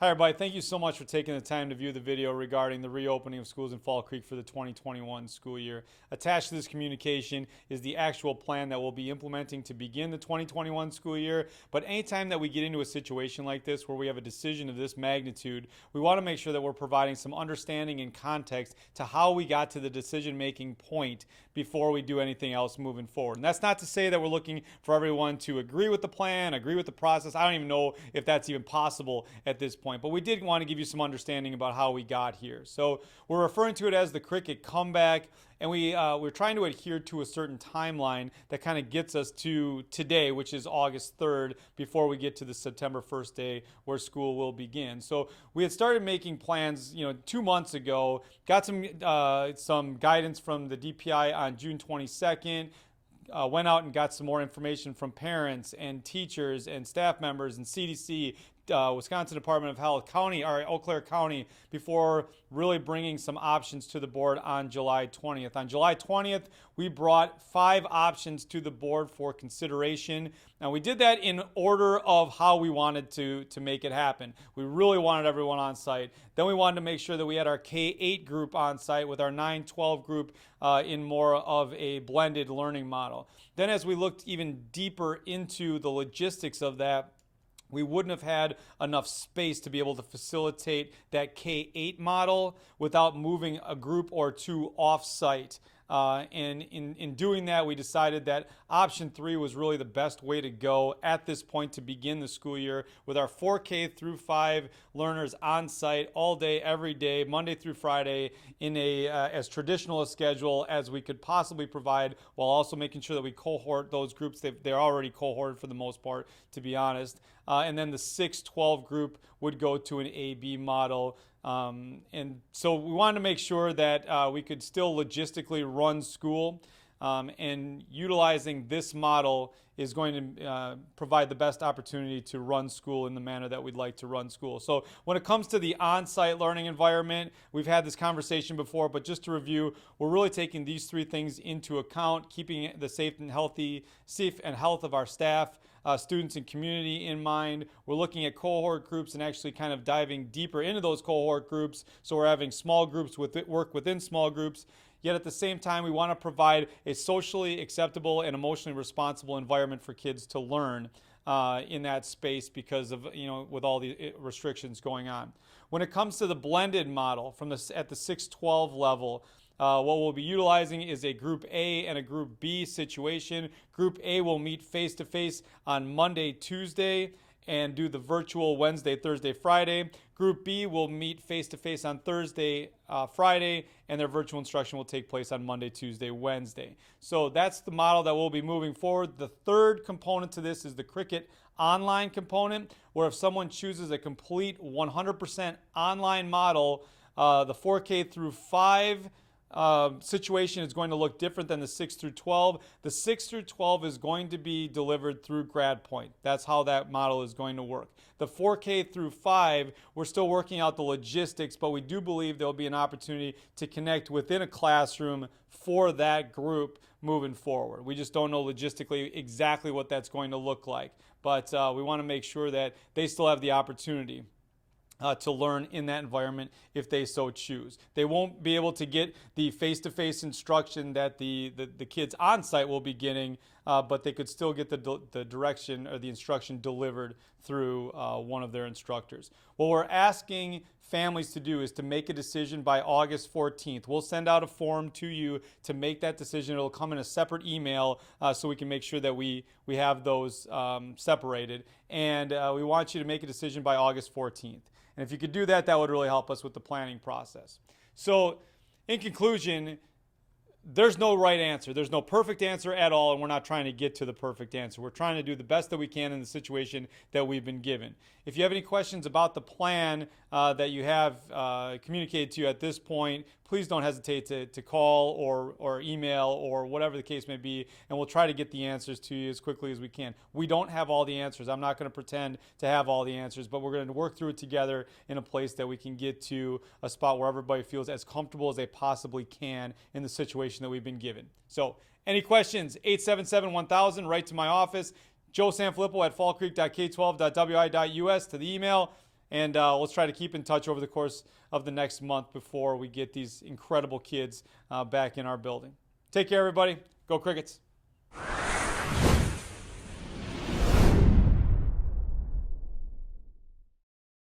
Hi, everybody. Thank you so much for taking the time to view the video regarding the reopening of schools in Fall Creek for the 2021 school year. Attached to this communication is the actual plan that we'll be implementing to begin the 2021 school year. But anytime that we get into a situation like this where we have a decision of this magnitude, we want to make sure that we're providing some understanding and context to how we got to the decision-making point before we do anything else moving forward. And that's not to say that we're looking for everyone to agree with the plan, agree with the process. I don't even know if that's even possible at this point. But we did want to give you some understanding about how we got here. So we're referring to it as the cricket comeback, and we're trying to adhere to a certain timeline that kind of gets us to today, which is August 3rd, before we get to the September 1st day where school will begin. So we had started making plans, 2 months ago, got some guidance from the DPI on June 22nd. Went out and got some more information from parents and teachers and staff members and CDC, Wisconsin Department of Health, Eau Claire County, before really bringing some options to the board on July 20th. On July 20th, we brought 5 options to the board for consideration. Now, we did that in order of how we wanted to make it happen. We really wanted everyone on site. Then we wanted to make sure that we had our K-8 group on site with our 9-12 group in more of a blended learning model. Then as we looked even deeper into the logistics of that, we wouldn't have had enough space to be able to facilitate that K-8 model without moving a group or two off-site. And in doing that, we decided that option 3 was really the best way to go at this point to begin the school year, with our 4K through 5 learners on site all day, every day, Monday through Friday, in as traditional a schedule as we could possibly provide, while also making sure that we cohort those groups. They're already cohorted for the most part, to be honest. And then the 6-12 group would go to an AB model. And so we wanted to make sure that we could still logistically run school, and utilizing this model is going to provide the best opportunity to run school in the manner that we'd like to run school. So when it comes to the on-site learning environment, we've had this conversation before, but just to review, we're really taking these 3 things into account, keeping the safe and health of our staff, students and community in mind. We're looking at cohort groups and actually kind of diving deeper into those cohort groups. So we're having small groups work within small groups. Yet at the same time, we want to provide a socially acceptable and emotionally responsible environment for kids to learn in that space because of, with all the restrictions going on. When it comes to the blended model at the 6-12 level, what we'll be utilizing is a Group A and a Group B situation. Group A will meet face-to-face on Monday, Tuesday, and do the virtual Wednesday, Thursday, Friday. Group B will meet face-to-face on Thursday, Friday, and their virtual instruction will take place on Monday, Tuesday, Wednesday. So that's the model that we'll be moving forward. The third component to this is the Cricut online component, where if someone chooses a complete 100% online model, the 4K through 5 situation is going to look different than the 6 through 12. The 6 through 12 is going to be delivered through GradPoint. That's how that model is going to work. The 4K through 5, we're still working out the logistics, but we do believe there'll be an opportunity to connect within a classroom for that group moving forward. We just don't know logistically exactly what that's going to look like, but we want to make sure that they still have the opportunity to learn in that environment if they so choose. They won't be able to get the face-to-face instruction that the kids on site will be getting, but they could still get the direction or the instruction delivered through one of their instructors. What we're asking families to do is to make a decision by August 14th. We'll send out a form to you to make that decision. It'll come in a separate email so we can make sure that we have those separated. And we want you to make a decision by August 14th. And if you could do that, that would really help us with the planning process. So in conclusion, there's no right answer. There's no perfect answer at all, and we're not trying to get to the perfect answer. We're trying to do the best that we can in the situation that we've been given. If you have any questions about the plan that you have communicated to you at this point, please don't hesitate to call or email or whatever the case may be, and we'll try to get the answers to you as quickly as we can. We don't have all the answers. I'm not going to pretend to have all the answers, but we're going to work through it together in a place that we can get to a spot where everybody feels as comfortable as they possibly can in the situation that we've been given. So any questions, 877-1000, right to my office. Joe Sanfilippo at fallcreek.k12.wi.us to the email. And let's try to keep in touch over the course of the next month before we get these incredible kids back in our building. Take care, everybody. Go Crickets.